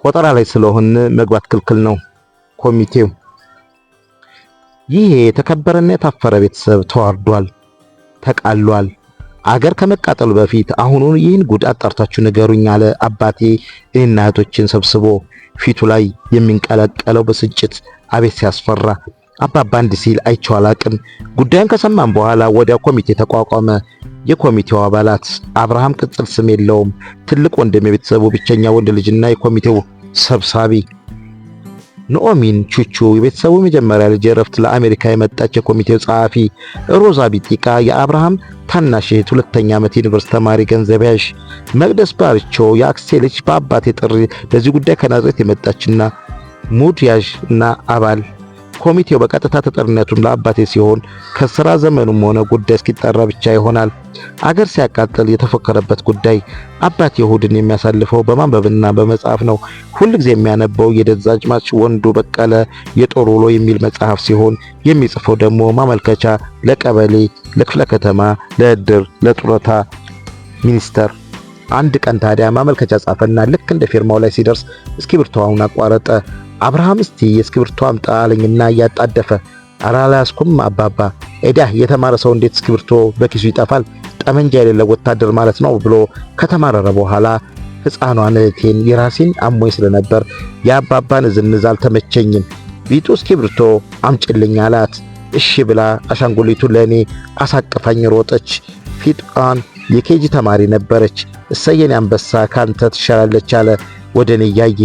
ቆጠራ ላይ ስለሆነ መግባት ክልክል ነው። ኮሚቴው ይህ የተከበረና የታፈረ ቤተሰብ ተዋርዷል፣ ተቃሏል። አገር ከመቃጠሉ በፊት አሁኑን ይህን ጉድ አጣርታችሁ ንገሩኝ አለ አባቴ እኔና እህቶችን ሰብስቦ። ፊቱ ላይ የሚንቀለቀለው ብስጭት አቤት ሲያስፈራ። አባባ እንዲህ ሲል አይቼው አላቅም። ጉዳዩን ከሰማን በኋላ ወዲያው ኮሚቴ ተቋቋመ። የኮሚቴው አባላት አብርሃም ቅጽል ስም የለውም፣ ትልቅ ወንድም፣ የቤተሰቡ ብቸኛ ወንድ ልጅና የኮሚቴው ሰብሳቢ ኑኦሚን ቹቹ፣ የቤተሰቡ መጀመሪያ ልጅ እረፍት ለአሜሪካ የመጣች የኮሚቴው ጸሐፊ ሮዛ ቢጢቃ፣ የአብርሃም ታናሽ እህት ሁለተኛ ዓመት ዩኒቨርሲቲ ተማሪ ገንዘብ ያዥ መቅደስ ባርቾ፣ የአክስቴ ልጅ በአባቴ ጥሪ ለዚህ ጉዳይ ከናዝሬት የመጣችና ሙድ ያዥ እና አባል። ኮሚቴው በቀጥታ ተጠሪነቱን ለአባቴ ሲሆን ከስራ ዘመኑም ሆነ ጉዳይ እስኪጠራ ብቻ ይሆናል። አገር ሲያቃጥል የተፎከረበት ጉዳይ አባቴ እሁድን የሚያሳልፈው በማንበብና በመጻፍ ነው። ሁልጊዜ የሚያነበው የደጃዝማች ወንዱ በቀለ የጦር ውሎ የሚል መጽሐፍ ሲሆን የሚጽፈው ደግሞ ማመልከቻ ለቀበሌ፣ ለክፍለ ከተማ፣ ለእድር፣ ለጡረታ ሚኒስቴር። አንድ ቀን ታዲያ ማመልከቻ ጻፈና ልክ እንደ ፊርማው ላይ ሲደርስ እስክሪብቶውን አቋረጠ። አብርሃም እስቲ የእስክሪብቶ አምጣ አለኝና እያጣደፈ ኧረ አልያዝኩም አባባ። ኤዳ የተማረ ሰው እንዴት እስክሪብቶ በኪሱ ይጠፋል? ጠመንጃ የሌለው ወታደር ማለት ነው ብሎ ከተማረረ በኋላ ሕፃኗን እህቴን የራሴን አሞኝ ስለነበር የአባባን ዝንዝ አልተመቸኝም፣ ቢጡ እስክሪብቶ አምጭልኝ አላት። እሺ ብላ አሻንጉሊቱ ለእኔ አሳቅፋኝ ሮጠች። ፊቷን የኬጂ ተማሪ ነበረች። እሰየኔ አንበሳ ካንተ ትሻላለች አለ ወደ እኔ እያየ።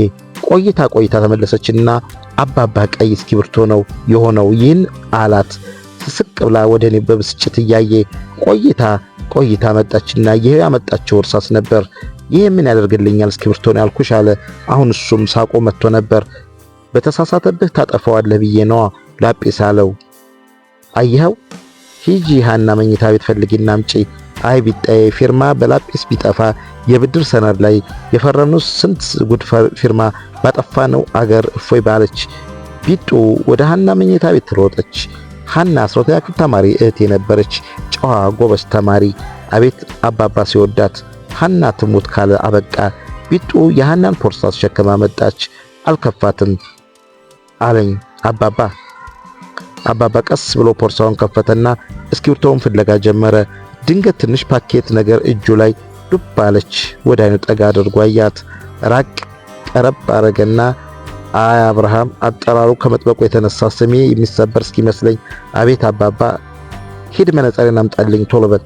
ቆይታ ተመለሰችና አባባ ቀይ እስክሪብቶ ነው የሆነው ይህን አላት። ስስቅ ብላ ወደ እኔ በብስጭት እያየ ቆይታ መጣችና ይሄ ያመጣችው እርሳስ ነበር። ይሄ ምን ያደርግልኛል እስክሪብቶ ነው ያልኩሽ አለ። አሁን እሱም ሳቆ መጥቶ ነበር። በተሳሳተብህ ታጠፋዋለህ ብዬ ነዋ ላጲስ አለው። አየኸው ሂጂ ሃና መኝታ ቤት ፈልጊና አምጪ። አይ ቢጣዬ ፊርማ በላጲስ ቢጠፋ የብድር ሰነድ ላይ የፈረምነው ስንት ጉድ ፊርማ ባጠፋነው አገር እፎይ ባለች። ቢጡ ወደ ሃና መኝታ ቤት ሮጠች። ሃና 12ኛ ክፍል ተማሪ እህቴ ነበረች። ጨዋ ጎበዝ ተማሪ። አቤት አባባ ሲወዳት። ሃና ትሙት ካለ አበቃ። ቢጡ የሃናን ፖርሳ ተሸክማ መጣች። አልከፋትም አለኝ አባባ ቀስ ብሎ ፖርሳውን ከፈተና እስክሪብቶውን ፍለጋ ጀመረ። ድንገት ትንሽ ፓኬት ነገር እጁ ላይ ዱብ አለች። ወደ አይኑ ጠጋ አድርጎ አያት። ራቅ ቀረብ አረገና አይ አብርሃም፣ አጠራሩ ከመጥበቁ የተነሳ ስሜ የሚሰበር እስኪመስለኝ። አቤት አባባ። ሂድ መነጽሬን አምጣልኝ ቶሎ በል።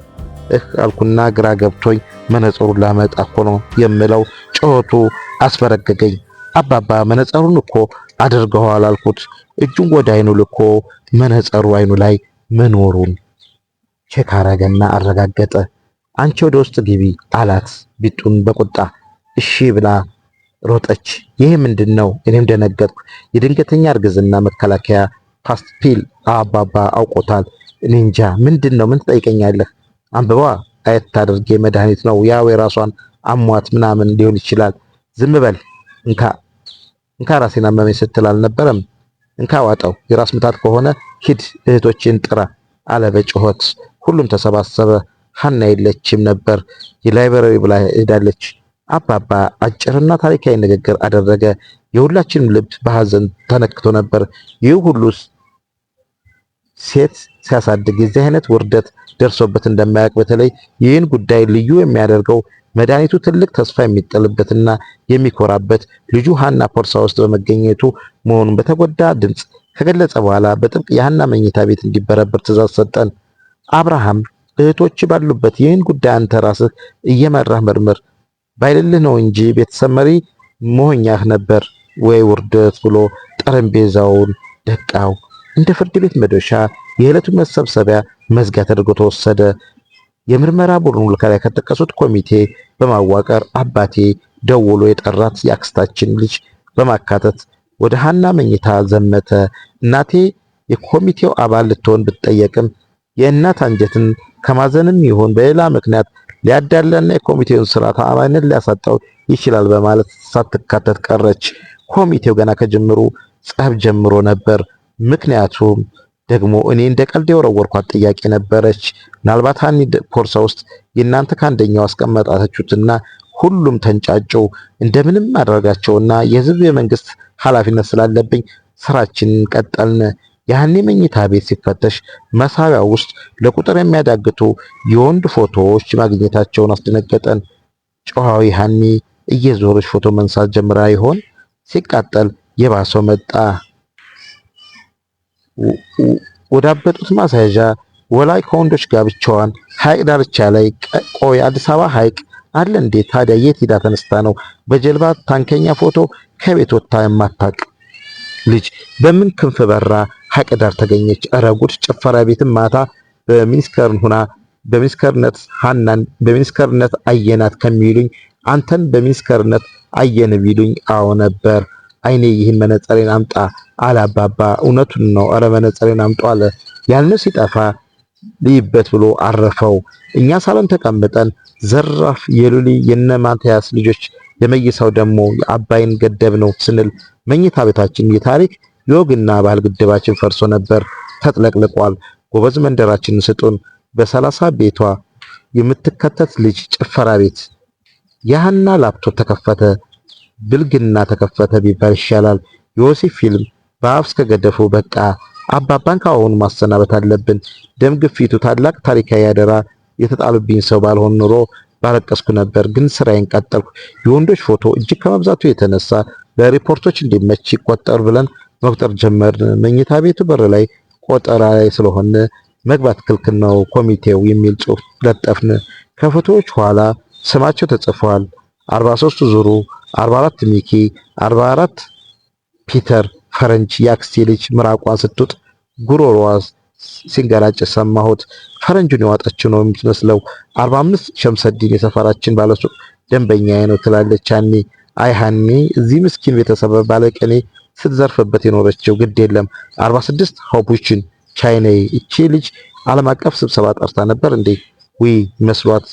አልኩና ግራ ገብቶኝ መነጽሩን ላመጣ እኮ ነው የምለው። ጮቱ አስበረገገኝ። አባባ መነጽሩን እኮ አድርገዋል አልኩት። እጁን ወደ አይኑ ልኮ መነጽሩ አይኑ ላይ መኖሩን ቼክ አረገና አረጋገጠ። አንቺ ወደ ውስጥ ግቢ አላት ቢጡን በቁጣ። እሺ ብላ ሮጠች። ይሄ ምንድነው? እኔም ደነገጥኩ። የድንገተኛ እርግዝና መከላከያ ፓስፒል አባባ አውቆታል። እኔ እንጃ ምንድነው? ምን ትጠይቀኛለህ? አንብባ አየት አድርጌ መድኃኒት ነው ያው የራሷን አሟት ምናምን ሊሆን ይችላል። ዝም በል እንካ ራሴን አመመኝ ስትል አልነበረም? እንካ ዋጠው። የራስ ምታት ከሆነ ሂድ እህቶችን ጥራ አለ በጩኸት። ሁሉም ተሰባሰበ። ሃና የለችም ነበር። የላይብረሪ ብላ ሄዳለች። አባባ አጭርና ታሪካዊ ንግግር አደረገ። የሁላችንም ልብ በሐዘን ተነክቶ ነበር። ይህ ሁሉ ሴት ሲያሳድግ የዚህ አይነት ውርደት ደርሶበት እንደማያውቅ፣ በተለይ ይህን ጉዳይ ልዩ የሚያደርገው መድኃኒቱ ትልቅ ተስፋ የሚጥልበትና የሚኮራበት ልጁ ሃና ፖርሳ ውስጥ በመገኘቱ መሆኑን በተጎዳ ድምፅ ከገለጸ በኋላ በጥብቅ የሃና መኝታ ቤት እንዲበረበር ትእዛዝ ሰጠን። አብርሃም እህቶች ባሉበት ይህን ጉዳይ አንተ ራስህ እየመራህ መርምር ባይልልህ ነው እንጂ ቤተሰብ መሪ መሆኛህ ነበር ወይ ውርደት ብሎ ጠረጴዛውን ደቃው። እንደ ፍርድ ቤት መዶሻ የዕለቱ መሰብሰቢያ መዝጊያ ተደርጎ ተወሰደ። የምርመራ ቡድኑ ከላይ ከተጠቀሱት ኮሚቴ በማዋቀር አባቴ ደውሎ የጠራት የአክስታችን ልጅ በማካተት ወደ ሃና መኝታ ዘመተ። እናቴ የኮሚቴው አባል ልትሆን ብትጠየቅም የእናት አንጀትን ከማዘንም ይሁን በሌላ ምክንያት ሊያዳላና የኮሚቴውን ስራ ተአማኒነት ሊያሳጣው ይችላል በማለት ሳትካተት ቀረች። ኮሚቴው ገና ከጅምሩ ጸብ ጀምሮ ነበር። ምክንያቱም ደግሞ እኔ እንደ ቀልድ የወረወርኳት ጥያቄ ነበረች። ምናልባት ሃኒ ፖርሳ ውስጥ የእናንተ ከአንደኛው አስቀመጣችሁትና ሁሉም ተንጫጩ። እንደምንም አደረጋቸውና የህዝብ የመንግስት ኃላፊነት ስላለብኝ ስራችንን ቀጠልን። ያኔ መኝታ ቤት ሲፈተሽ መሳቢያ ውስጥ ለቁጥር የሚያዳግቱ የወንድ ፎቶዎች ማግኘታቸውን አስደነገጠን። ጨዋዊ ሃኒ እየዞረች ፎቶ መንሳት ጀምራ ይሆን? ሲቃጠል የባሰው መጣ። ወዳበጡት ማሳያዣ ወላይ ከወንዶች ጋር ብቻዋን ሐይቅ ዳርቻ ላይ። ቆይ አዲስ አበባ ሐይቅ አለ እንዴ? ታዲያ የት ሄዳ ተነስታ ነው በጀልባ ታንከኛ ፎቶ ከቤት ወጥታ የማታቅ ልጅ በምን ክንፍ በራ ሐይቅ ዳር ተገኘች? ኧረ ጉድ! ጭፈራ ቤትም ማታ በሚኒስከርን ሁና በሚኒስከርነት ሃናን በሚኒስከርነት አየናት ከሚሉኝ አንተን በሚኒስከርነት አየን ቢሉኝ አዎ ነበር። አይኔ ይህን መነጸሬን አምጣ አለ አባባ። እውነቱን ነው። ኧረ መነጸሬን አምጣ አለ። ያልነው ሲጠፋ ልይበት ብሎ አረፈው። እኛ ሳሎን ተቀምጠን ዘራፍ የሉሊ የነ ማቲያስ ልጆች የመይሳው ደግሞ የአባይን ገደብ ነው ስንል መኝታ ቤታችን የታሪክ የወግና ባህል ግድባችን ፈርሶ ነበር፣ ተጥለቅልቋል። ጎበዝ መንደራችንን ስጡን። በሰላሳ ቤቷ የምትከተት ልጅ ጭፈራ ቤት ያህና ላፕቶፕ ተከፈተ፣ ብልግና ተከፈተ ቢባል ይሻላል። የወሲብ ፊልም በአፍ እስከ ገደፉ በቃ። አባባን ካሁኑ ማሰናበት አለብን። ደም ግፊቱ ታላቅ ታሪካዊ አደራ የተጣሉብኝ ሰው ባልሆን ኑሮ ባለቀስኩ ነበር፣ ግን ስራዬን ቀጠልኩ። የወንዶች ፎቶ እጅግ ከመብዛቱ የተነሳ ለሪፖርቶች እንዲመች ይቆጠር ብለን መቁጠር ጀመርን። መኝታ ቤቱ በር ላይ ቆጠራ ላይ ስለሆነ መግባት ክልክል ነው ኮሚቴው የሚል ጽሑፍ ለጠፍን። ከፎቶዎች ኋላ ስማቸው ተጽፏል። 43 ዙሩ፣ 44 ሚኪ፣ 44 ፒተር። ፈረንጅ የአክስቴ ልጅ ምራቋን ስትውጥ ጉሮሮዋ ሲንገራጭ ሰማሁት። ፈረንጁን የዋጠችው ነው የምትመስለው። 45 ሸምሰዲን የሰፈራችን ባለሱቅ ደንበኛዬ ነው ትላለች ሃኒ። አይ ሃኒ እዚህ ምስኪን ቤተሰብ ባለቀኔ ስትዘርፍበት የኖረችው ግድ የለም። 46 ሆፑችን ቻይናዬ። እቺ ልጅ ዓለም አቀፍ ስብሰባ ጠርታ ነበር እንዴ? ዊ መስሏት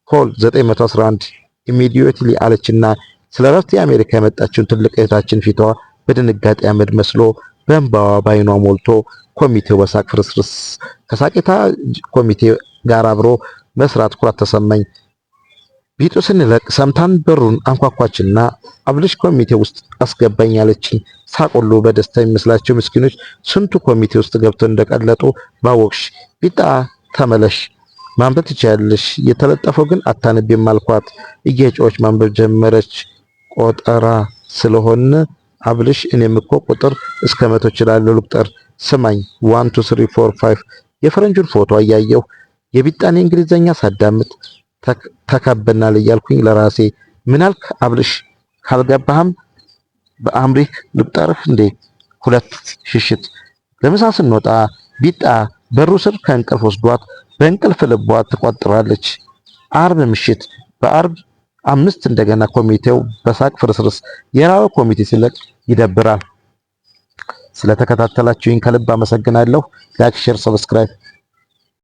ኮል 911 ኢሚዲየትሊ አለችና ስለ ረፍት የአሜሪካ የመጣችውን ትልቅ እህታችን ፊቷ በድንጋጤ አመድ መስሎ በእንባዋ ባይኗ ሞልቶ ኮሚቴው በሳቅ ፍርስርስ። ከሳቂታ ኮሚቴ ጋር አብሮ መስራት ኩራት ተሰማኝ። ቢጡ ስንለቅ ሰምታን በሩን አንኳኳችና አብልሽ ኮሚቴ ውስጥ አስገባኝ አለችኝ። ሳቆሉ በደስታ የሚመስላቸው ምስኪኖች ስንቱ ኮሚቴ ውስጥ ገብተው እንደቀለጡ ባወቅሽ። ቢጣ ተመለሽ፣ ማንበብ ትችያለሽ፣ የተለጠፈው ግን አታነቢም አልኳት። እየጮች ማንበብ ጀመረች። ቆጠራ ስለሆነ አብልሽ እኔም እኮ ቁጥር እስከ 100 እችላለሁ ልቁጠር። ስማኝ 1 2 3 4 5 የፈረንጁን ፎቶ አያየሁ። የቢጣኔ እንግሊዘኛ ሳዳምጥ ተከበናል እያልኩኝ ለራሴ ምን አልክ አብልሽ? ካልገባህም በአምሪክ ልቁጠርህ እንዴ? 2 ሽሽት። ለምሳ ስንወጣ ቢጣ በሩ ስር ከእንቅልፍ ወስዷት በእንቅልፍ ልቧ ትቆጥራለች። አርብ ምሽት በአርብ 5 እንደገና ኮሚቴው በሳቅ ፍርስርስ። የራው ኮሚቴ ሲለቅ ይደብራል። ስለተከታተላችሁኝ ከልብ አመሰግናለሁ። ላይክ፣ ሼር፣ ሰብስክራይብ